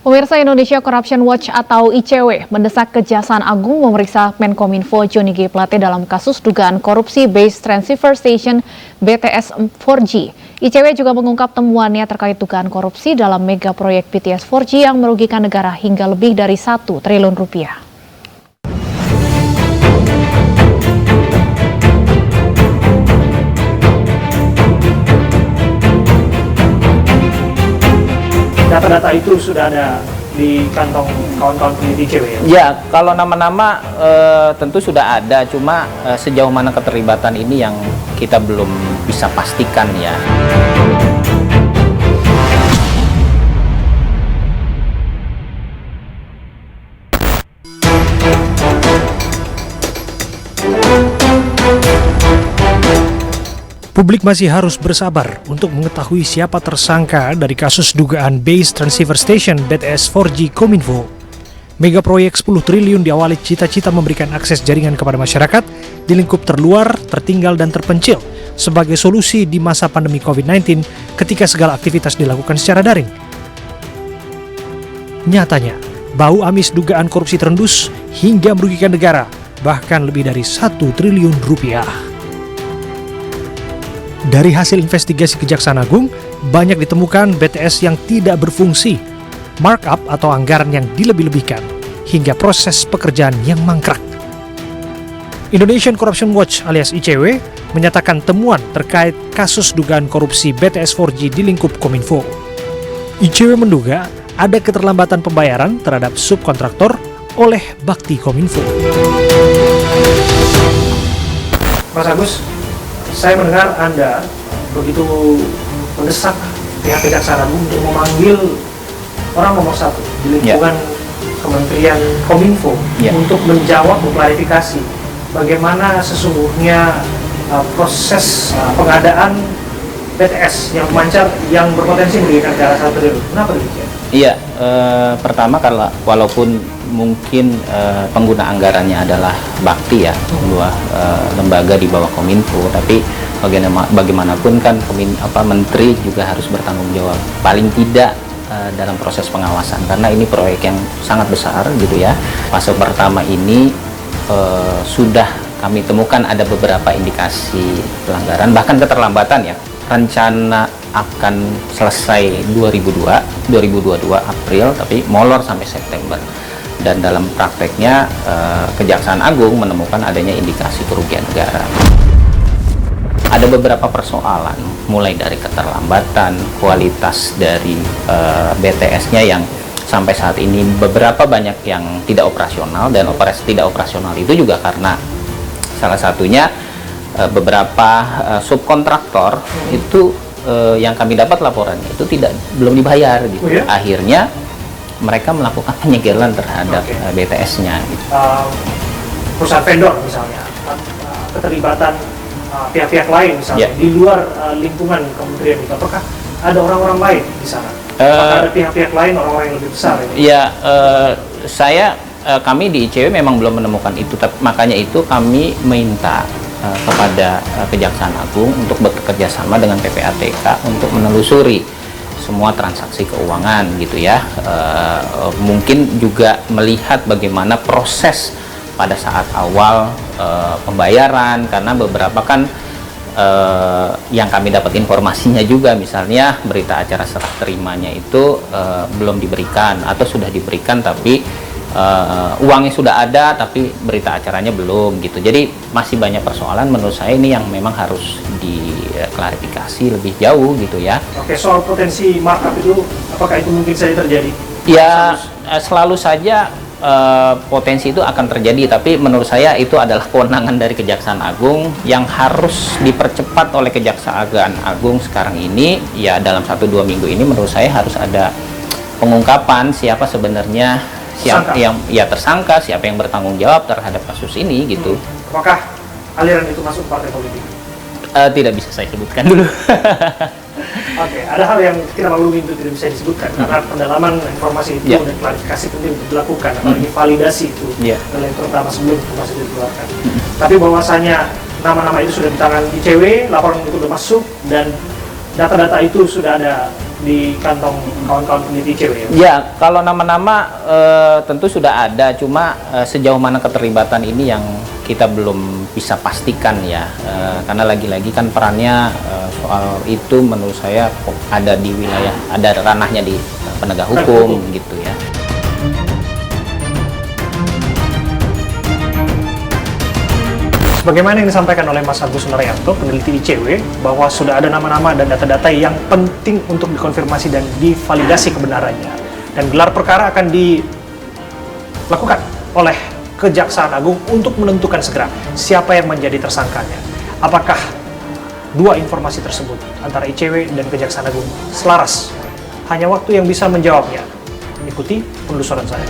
Pemirsa, Indonesia Corruption Watch atau ICW mendesak Kejaksaan Agung memeriksa Menkominfo Johnny G. Plate dalam kasus dugaan korupsi Base Transceiver Station BTS 4G. ICW juga mengungkap temuannya terkait dugaan korupsi dalam mega proyek BTS 4G yang merugikan negara hingga lebih dari 1 triliun rupiah. Data-data itu sudah ada di kantong kawan-kawan peneliti ICW ya? Ya, kalau nama-nama tentu sudah ada, cuma sejauh mana keterlibatan ini yang kita belum bisa pastikan ya. Publik masih harus bersabar untuk mengetahui siapa tersangka dari kasus dugaan Base Transceiver Station BTS 4G Kominfo. Mega proyek 10 triliun diawali cita-cita memberikan akses jaringan kepada masyarakat di lingkup terluar, tertinggal, dan terpencil sebagai solusi di masa pandemi COVID-19 ketika segala aktivitas dilakukan secara daring. Nyatanya, bau amis dugaan korupsi terendus hingga merugikan negara, bahkan lebih dari 1 triliun rupiah. Dari hasil investigasi Kejaksaan Agung, banyak ditemukan BTS yang tidak berfungsi, markup atau anggaran yang dilebih-lebihkan, hingga proses pekerjaan yang mangkrak. Indonesian Corruption Watch alias ICW menyatakan temuan terkait kasus dugaan korupsi BTS 4G di lingkup Kominfo. ICW menduga ada keterlambatan pembayaran terhadap subkontraktor oleh Bakti Kominfo. Mas Agus, saya mendengar Anda begitu mendesak pihak Kejaksaan Agung untuk memanggil orang nomor 1 di lingkungan Kementerian Kominfo untuk menjawab, mengklarifikasi bagaimana sesungguhnya proses pengadaan BTS yang memancar yang berpotensi merugikan negara 1 triliun. Kenapa demikian? Iya, pertama walaupun mungkin pengguna anggarannya adalah Bakti ya, sebuah lembaga di bawah Kominfo, tapi bagaimanapun kan Menteri juga harus bertanggung jawab, paling tidak dalam proses pengawasan, karena ini proyek yang sangat besar gitu ya. Fase pertama ini sudah kami temukan ada beberapa indikasi pelanggaran, bahkan keterlambatan ya. Rencana akan selesai 2022 April, tapi molor sampai September. Dan dalam prakteknya Kejaksaan Agung menemukan adanya indikasi kerugian negara. Ada beberapa persoalan, mulai dari keterlambatan, kualitas dari BTS-nya yang sampai saat ini beberapa banyak yang tidak operasional, dan tidak operasional itu juga karena salah satunya beberapa subkontraktor itu yang kami dapat laporannya itu belum dibayar gitu. Oh ya? Akhirnya mereka melakukan penyegelan terhadap BTS-nya gitu. Perusahaan vendor misalnya, keterlibatan pihak-pihak lain misalnya di luar lingkungan kementerian itu, apakah ada orang-orang lain di sana? Apakah ada pihak-pihak lain, orang-orang yang lebih besar? Kami di ICW memang belum menemukan itu, makanya itu kami minta kepada Kejaksaan Agung untuk bekerja sama dengan PPATK untuk menelusuri semua transaksi keuangan gitu ya. Mungkin juga melihat bagaimana proses pada saat awal pembayaran, karena beberapa kan yang kami dapat informasinya juga, misalnya berita acara serah terimanya itu belum diberikan, atau sudah diberikan tapi uangnya sudah ada tapi berita acaranya belum gitu. Jadi masih banyak persoalan, menurut saya ini yang memang harus diklarifikasi lebih jauh gitu ya. Oke, soal potensi markup itu, apakah itu mungkin saja terjadi? Ya, selalu saja potensi itu akan terjadi, tapi menurut saya itu adalah kewenangan dari Kejaksaan Agung yang harus dipercepat oleh Kejaksaan Agung sekarang ini. Ya, dalam 1-2 minggu ini menurut saya harus ada pengungkapan siapa sebenarnya tersangka, siapa yang bertanggung jawab terhadap kasus ini gitu. Apakah aliran itu masuk partai politik? Tidak bisa saya sebutkan dulu. Oke, ada hal yang kita maklumi itu tidak bisa disebutkan karena pendalaman informasi itu dan klarifikasi penting untuk dilakukan, apalagi validasi itu adalah yang terutama sebelum informasi itu dikeluarkan. Tapi bahwasanya nama-nama itu sudah di tangan ICW, laporan itu sudah masuk, dan data-data itu sudah ada di kantong kawan-kawan peneliti ICW ya? Ya, kalau nama-nama tentu sudah ada, cuma sejauh mana keterlibatan ini yang kita belum bisa pastikan ya, karena lagi-lagi kan perannya soal itu menurut saya ada di wilayah, ada ranahnya di penegak hukum gitu ya. Bagaimana yang disampaikan oleh Mas Agus Narayanto, peneliti ICW, bahwa sudah ada nama-nama dan data-data yang penting untuk dikonfirmasi dan divalidasi kebenarannya. Dan gelar perkara akan dilakukan oleh Kejaksaan Agung untuk menentukan segera siapa yang menjadi tersangkanya. Apakah dua informasi tersebut antara ICW dan Kejaksaan Agung selaras? Hanya waktu yang bisa menjawabnya. Ikuti penelusuran saya.